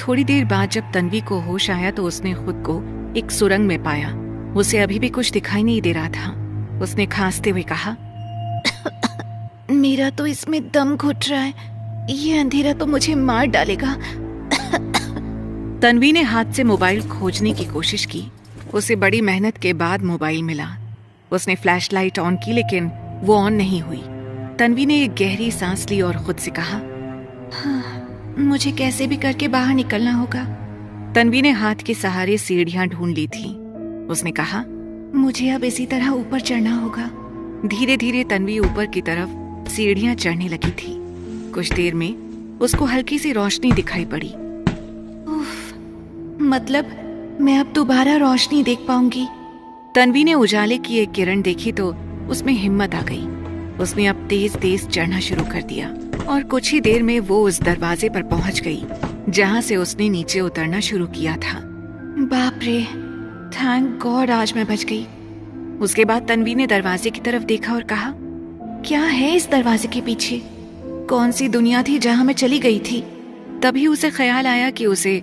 थोड़ी देर बाद जब तन्वी को होश आया तो उसने खुद को एक सुरंग में पाया। उसे अभी भी कुछ दिखाई नहीं दे रहा था। उसने खांसते हुए कहा, मेरा तो इसमें दम घुट रहा है, ये अंधेरा तो मुझे मार डालेगा। तन्वी ने हाथ से मोबाइल खोजने की कोशिश की। उसे बड़ी मेहनत के बाद मोबाइल मिला। उसने फ्लैशलाइट ऑन की लेकिन वो ऑन नहीं हुई। तन्वी ने एक गहरी सांस ली और खुद से कहा, हाँ, मुझे कैसे भी करके बाहर निकलना होगा। तन्वी ने हाथ के सहारे सीढ़ियां ढूंढ ली थी। उसने कहा, मुझे अब इसी तरह ऊपर चढ़ना होगा। धीरे धीरे तन्वी ऊपर की तरफ सीढ़ियां चढ़ने लगी थी। कुछ देर में उसको हल्की सी रोशनी दिखाई पड़ी। उफ, मतलब मैं अब दोबारा रोशनी देख पाऊंगी। तन्वी ने उजाले की एक किरण देखी तो उसमें हिम्मत आ गई। उसने अब तेज तेज चढ़ना शुरू कर दिया और कुछ ही देर में वो उस दरवाजे पर पहुंच गई जहां से उसने नीचे उतरना शुरू किया था। बाप रे, थैंक गॉड आज मैं बच गई। उसके बाद तन्वी ने दरवाजे की तरफ देखा और कहा, क्या है इस दरवाजे के पीछे? कौन सी दुनिया थी जहां मैं चली गई थी? तभी उसे ख्याल आया कि उसे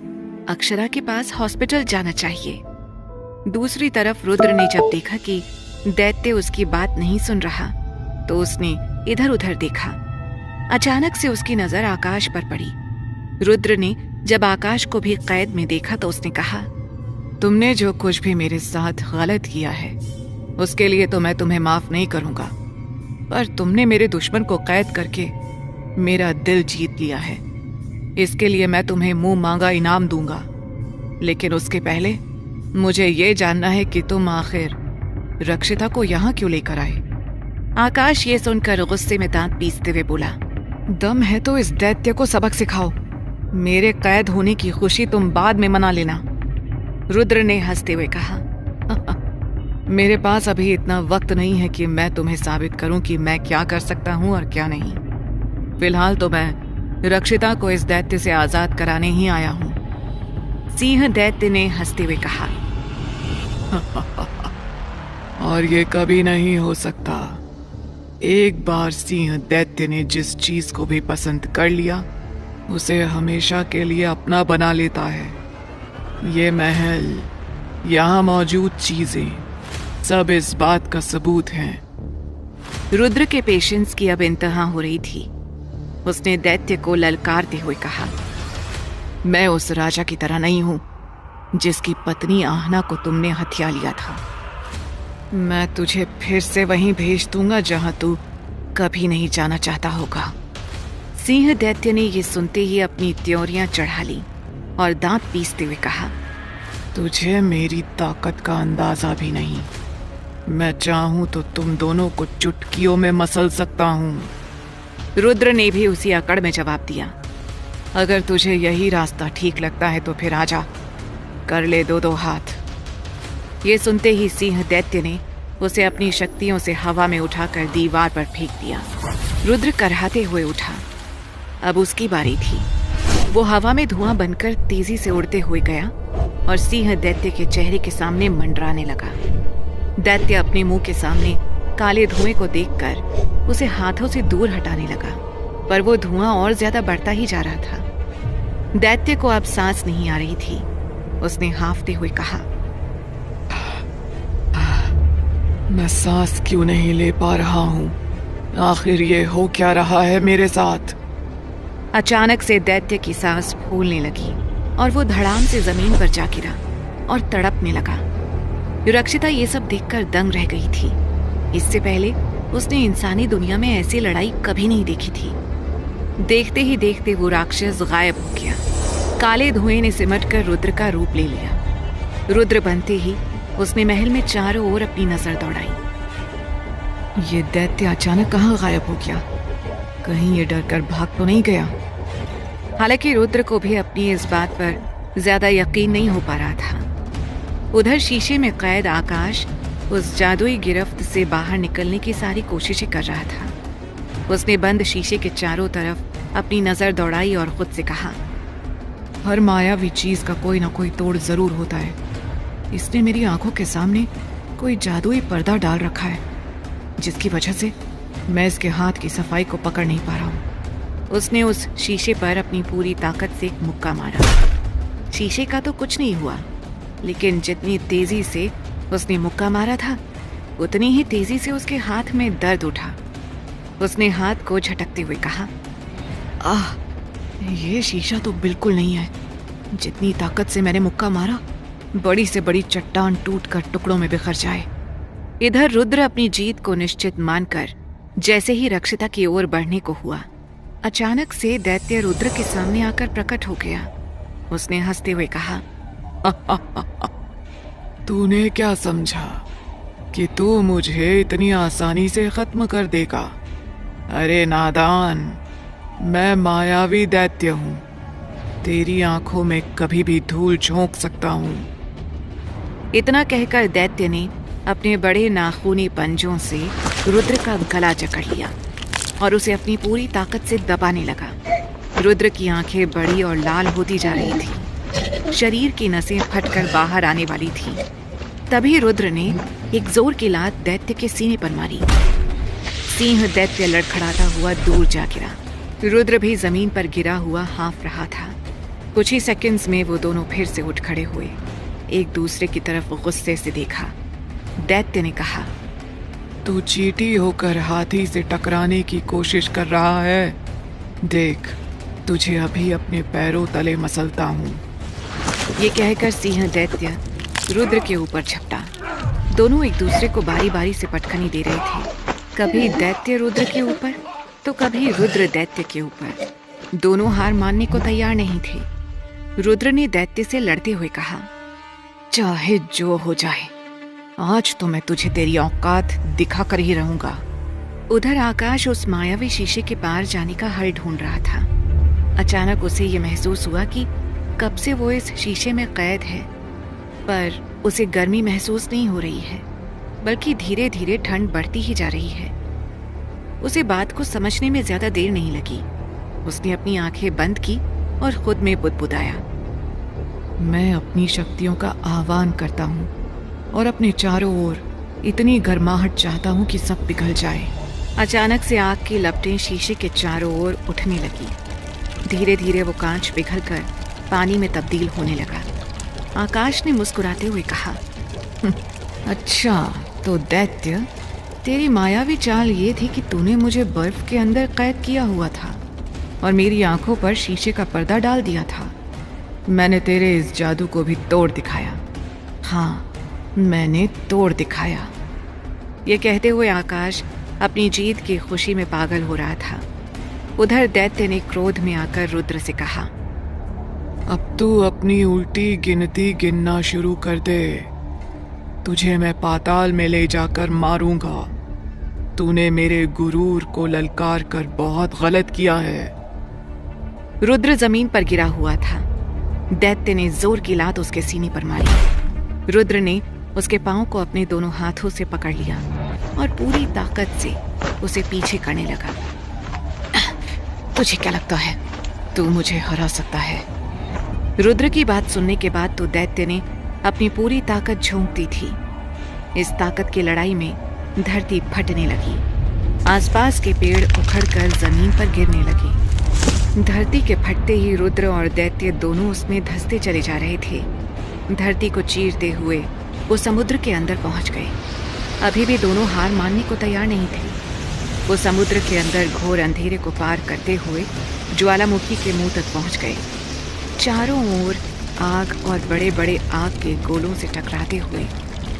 अक्षरा के पास हॉस्पिटल जाना चाहिए। दूसरी तरफ रुद्र ने जब देखा कि दैत्य उसकी बात नहीं सुन रहा तो उसने इधर उधर देखा। अचानक से उसकी नजर आकाश पर पड़ी। रुद्र ने जब आकाश को भी कैद में देखा तो उसने कहा, तुमने जो कुछ भी मेरे साथ गलत किया है उसके लिए तो मैं तुम्हें माफ नहीं करूंगा, पर तुमने मेरे दुश्मन को कैद करके मेरा दिल जीत लिया है। इसके लिए मैं तुम्हें मुंह मांगा इनाम दूंगा, लेकिन उसके पहले मुझे ये जानना है कि तुम आखिर रक्षिता को यहाँ क्यों लेकर आए। आकाश ये सुनकर गुस्से में दांत पीसते हुए बोला, दम है तो इस दैत्य को सबक सिखाओ। मेरे कैद होने की खुशी तुम बाद में मना लेना। रुद्र ने हंसते हुए कहा, मेरे पास अभी इतना वक्त नहीं है कि मैं तुम्हें साबित करूं कि मैं क्या कर सकता हूं और क्या नहीं। फिलहाल तो मैं रक्षिता को इस दैत्य से आजाद कराने ही आया हूं। सिंह दैत्य ने हंसते हुए कहा, और ये कभी नहीं हो सकता। एक बार सिंह दैत्य ने जिस चीज को भी पसंद कर लिया उसे हमेशा के लिए अपना बना लेता है। ये महल, यहाँ मौजूद चीजें सब इस बात का सबूत हैं। रुद्र के पेशेंस की अब इंतहा हो रही थी। उसने दैत्य को ललकारते हुए कहा, मैं उस राजा की तरह नहीं हूं जिसकी पत्नी आहना को तुमने हथिया लिया था। मैं तुझे फिर से वहीं भेज दूंगा जहां तू कभी नहीं जाना चाहता होगा। सिंह दैत्य ने ये सुनते ही अपनी त्योरियां चढ़ा ली और दांत पीसते हुए कहा, तुझे मेरी ताकत का अंदाजा भी नहीं। मैं चाहूं तो तुम दोनों को चुटकियों में मसल सकता हूं। रुद्र ने भी उसी अकड़ में जवाब दिया, अगर तुझे यही रास्ता ठीक लगता है तो फिर आजा, कर ले दो दो हाथ। ये सुनते ही सिंह दैत्य ने उसे अपनी शक्तियों से हवा में उठाकर दीवार पर फेंक दिया। रुद्र करहाते हुए उठा। अब उसकी बारी थी। वो हवा में धुआं बनकर तेजी से उड़ते हुए गया और सिंह दैत्य के चेहरे के सामने मंडराने लगा। दैत्य अपने मुंह के सामने काले धुएं को देखकर उसे हाथों से दूर हटाने लगा, पर वो धुआं और ज्यादा बढ़ता ही जा रहा था। दैत्य को अब सांस नहीं आ रही थी। उसने हांफते हुए कहा, मैं सांस क्यों नहीं ले पा रहा हूं? आखिर ये हो क्या रहा है मेरे साथ? अचानक से दैत्य की सांस फूलने लगी और वो धड़ाम से जमीन पर जा गिरा और तड़पने लगा। रक्षिता ये सब देखकर दंग रह गई थी। इससे पहले उसने इंसानी दुनिया में ऐसी लड़ाई कभी नहीं देखी थी। देखते ही देखते वो राक्षस गायब हो गया। काले धुएं ने सिमटकर रुद्र का रूप ले लिया। रुद्र बनते ही उसने महल में चारों ओर अपनी नजर दौड़ाई। ये दैत्य अचानक कहाँ गायब हो गया? कहीं ये डरकर भाग तो नहीं गया? हालांकि रुद्र को भी अपनी इस बात पर ज्यादा यकीन नहीं हो पा रहा था। उधर शीशे में कैद आकाश उस जादुई गिरफ्त से बाहर निकलने की सारी कोशिशें कर रहा था। उसने बंद शीशे के चारों तरफ अपनी नजर दौड़ाई और खुद से कहा, हर मायावी चीज का कोई ना कोई तोड़ जरूर होता है। इसने मेरी आंखों के सामने कोई जादुई पर्दा डाल रखा है, जिसकी वजह से मैं इसके हाथ की सफाई को पकड़ नहीं पा रहा हूँ। उसने उस शीशे पर अपनी पूरी ताकत से एक मुक्का मारा शीशे का तो कुछ नहीं हुआ, लेकिन जितनी तेजी से उसने मुक्का मारा था उतनी ही तेजी से उसके हाथ में दर्द उठा। उसने हाथ को झटकते हुए कहा, आह, ये शीशा तो बिल्कुल नहीं है। जितनी ताकत से मैंने मुक्का मारा, बड़ी से बड़ी चट्टान टूटकर टुकड़ों में बिखर जाए। इधर रुद्र अपनी जीत को निश्चित मानकर जैसे ही रक्षिता की ओर बढ़ने को हुआ, अचानक से दैत्य रुद्र के सामने आकर प्रकट हो गया। उसने हंसते हुए कहा, तूने क्या समझा कि तू मुझे इतनी आसानी से खत्म कर देगा? अरे नादान, मैं मायावी दैत्य हूँ। तेरी आंखों में कभी भी धूल झोंक सकता हूँ। इतना कहकर दैत्य ने अपने बड़े नाखूनी पंजों से रुद्र का गला जकड़ लिया और उसे अपनी पूरी ताकत से दबाने लगा। रुद्र की आंखें बड़ी और लाल होती जा रही थी, शरीर की नसें फटकर बाहर आने वाली थीं। तभी रुद्र ने एक जोर की लात दैत्य के सीने पर मारी। सिंह दैत्य लड़खड़ाता हुआ दूर जा गिरा। रुद्र भी जमीन पर गिरा हुआ हाँफ रहा था। कुछ ही सेकंड्स में वो दोनों फिर से उठ खड़े हुए, एक दूसरे की तरफ गुस्से से देखा। दैत्य ने कहा, तू चींटी होकर हाथी से टकराने की कोशिश कर रहा है। देख, तुझे अभी अपने पैरों तले मसलता हूँ। ये कहकर सिंह दैत्य रुद्र के ऊपर झपटा। दोनों एक दूसरे को बारी बारी से पटखनी दे रहे थे, कभी दैत्य रुद्र के ऊपर तो कभी रुद्र दैत्य के ऊपर। दोनों हार मानने को तैयार नहीं थे। रुद्र ने दैत्य से लड़ते हुए कहा, चाहे जो हो जाए, आज तो मैं तुझे तेरी औकात दिखा कर ही रहूंगा। उधर आकाश उस मायावी शीशे के पार जाने का हल ढूंढ रहा था। अचानक उसे ये महसूस हुआ कि कब से वो इस शीशे में कैद है, पर उसे गर्मी महसूस नहीं हो रही है, बल्कि धीरे धीरे ठंड बढ़ती ही जा रही है। उसे बात को समझने में ज्यादा देर नहीं लगी। उसने अपनी आंखें बंद की और खुद में बुदबुदाया, मैं अपनी शक्तियों का आह्वान करता हूँ और अपने चारों ओर इतनी गर्माहट चाहता हूँ कि सब पिघल जाए। अचानक से आग की लपटें शीशे के चारों ओर उठने लगी। धीरे धीरे वो कांच पिघलकर पानी में तब्दील होने लगा। आकाश ने मुस्कुराते हुए कहा, अच्छा, तो दैत्य, तेरी मायावी चाल ये थी कि तूने मुझे बर्फ के अंदर कैद किया हुआ था और मेरी आंखों पर शीशे का पर्दा डाल दिया था। मैंने तेरे इस जादू को भी तोड़ दिखाया। हाँ, मैंने तोड़ दिखाया। ये कहते हुए आकाश अपनी जीत की खुशी में पागल हो रहा था। उधर दैत्य ने क्रोध में आकर रुद्र से कहा, अब तू अपनी उल्टी गिनती गिनना शुरू कर दे। तुझे मैं पाताल में ले जाकर मारूंगा। तूने मेरे गुरूर को ललकार कर बहुत गलत किया है। रुद्र जमीन पर गिरा हुआ था। दैत्य ने जोर की लात उसके सीने पर मारी। रुद्र ने उसके पांव को अपने दोनों हाथों से पकड़ लिया और पूरी ताकत से उसे पीछे करने लगा। तुझे क्या लगता है तू मुझे हरा सकता है? रुद्र की बात सुनने के बाद तो दैत्य ने अपनी पूरी ताकत झोंक दी थी। इस ताकत की लड़ाई में धरती फटने लगी। आसपास के पेड़ उखड़कर जमीन पर गिरने लगे। धरती के फटते ही रुद्र और दैत्य दोनों उसमें धंसते चले जा रहे थे। धरती को चीरते हुए वो समुद्र के अंदर पहुंच गए। अभी भी दोनों हार मानने को तैयार नहीं थे। वो समुद्र के अंदर घोर अंधेरे को पार करते हुए ज्वालामुखी के मुंह तक पहुंच गए। चारों ओर आग और बड़े बड़े आग के गोलों से टकराते हुए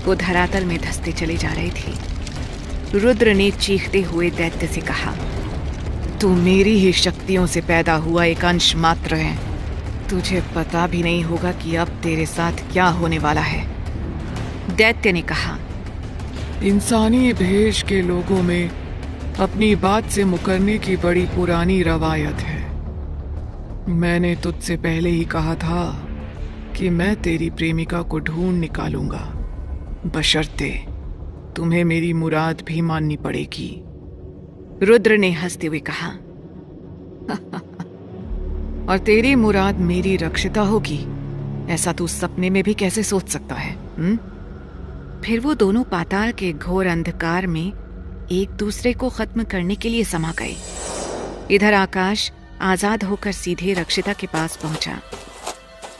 वो धरातल में धंसते चले जा रहे थे। रुद्र ने चीखते हुए दैत्य से कहा, तू मेरी ही शक्तियों से पैदा हुआ एक अंश मात्र है। तुझे पता भी नहीं होगा कि अब तेरे साथ क्या होने वाला है। दैत्य ने कहा, इंसानी भेष के लोगों में अपनी बात से मुकरने की बड़ी पुरानी रवायत है। मैंने तुझसे पहले ही कहा था कि मैं तेरी प्रेमिका को ढूंढ निकालूंगा, बशर्ते तुम्हें मेरी मुराद भी माननी पड़ेगी। रुद्र ने हंसते हुए कहा, और तेरी मुराद मेरी रक्षिता होगी, ऐसा तू सपने में भी कैसे सोच सकता है? फिर वो दोनों पाताल के घोर अंधकार में एक दूसरे को खत्म करने के लिए समा गए। इधर आकाश आजाद होकर सीधे रक्षिता के पास पहुंचा।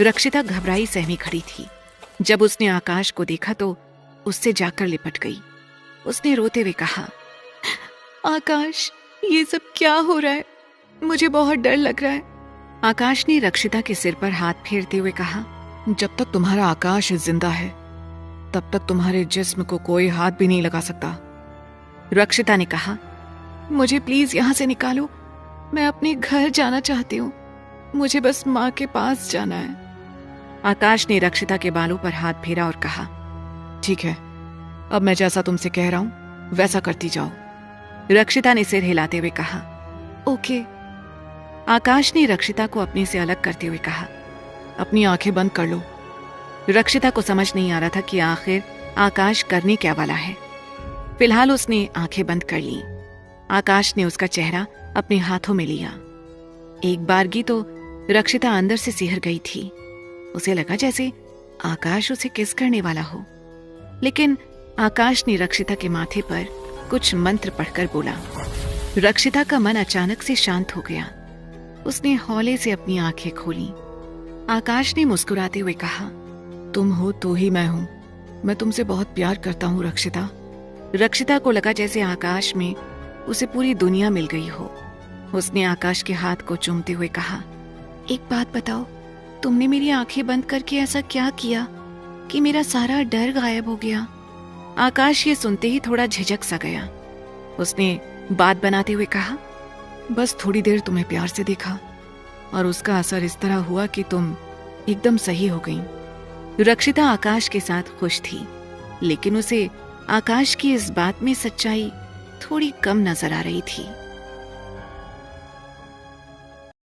रक्षिता घबराई सहमी खड़ी थी। जब उसने आकाश को देखा तो उससे जाकर लिपट गई। उसने रोते हुए कहा, आकाश, ये सब क्या हो रहा है? मुझे बहुत डर लग रहा है। आकाश ने रक्षिता के सिर पर हाथ फेरते हुए कहा, जब तक तुम्हारा आकाश जिंदा है तब तक तुम्हारे जिस्म को कोई हाथ भी नहीं लगा सकता। रक्षिता ने कहा, मुझे प्लीज यहां से निकालो, मैं अपने घर जाना चाहती हूँ, मुझे बस माँ के पास जाना है। आकाश ने रक्षिता के बालों पर हाथ फेरा और कहा, ठीक है, अब मैं जैसा तुमसे कह रहा हूं वैसा करती जाओ। रक्षिता ने सिर हिलाते हुए कहा, ओके। आकाश ने रक्षिता को अपने से अलग करते हुए कहा, अपनी आंखें बंद कर लो। रक्षिता को समझ नहीं आ रहा था कि आखिर आकाश करने क्या वाला है। फिलहाल उसने आंखें बंद कर ली। आकाश ने उसका चेहरा अपने हाथों में लिया। एक बारगी तो रक्षिता अंदर से सिहर गई थी। उसे लगा जैसे आकाश उसे किस करने वाला हो। लेकिन आकाश ने रक्षिता के माथे पर कुछ मंत्र पढ़कर बोला। रक्षिता का मन अचानक से शांत हो गया। उसने हौले से अपनी आंखें खोली। आकाश ने मुस्कुराते हुए कहा, तुम हो तो ही मैं हूं, मैं तुमसे बहुत प्यार करता हूं रक्षिता। रक्षिता को लगा जैसे आकाश में उसे पूरी दुनिया मिल गई हो। उसने आकाश के हाथ को चूमते हुए कहा, एक बात बताओ, तुमने मेरी आंखें बंद करके ऐसा क्या किया कि मेरा सारा डर गायब हो गया? आकाश ये सुनते ही थोड़ा झिझक सा गया। उसने बात बनाते हुए कहा, बस थोड़ी देर तुम्हें प्यार से देखा और उसका असर इस तरह हुआ कि तुम एकदम सही हो गई। रक्षिता आकाश के साथ खुश थी, लेकिन उसे आकाश की इस बात में सच्चाई थोड़ी कम नजर आ रही थी।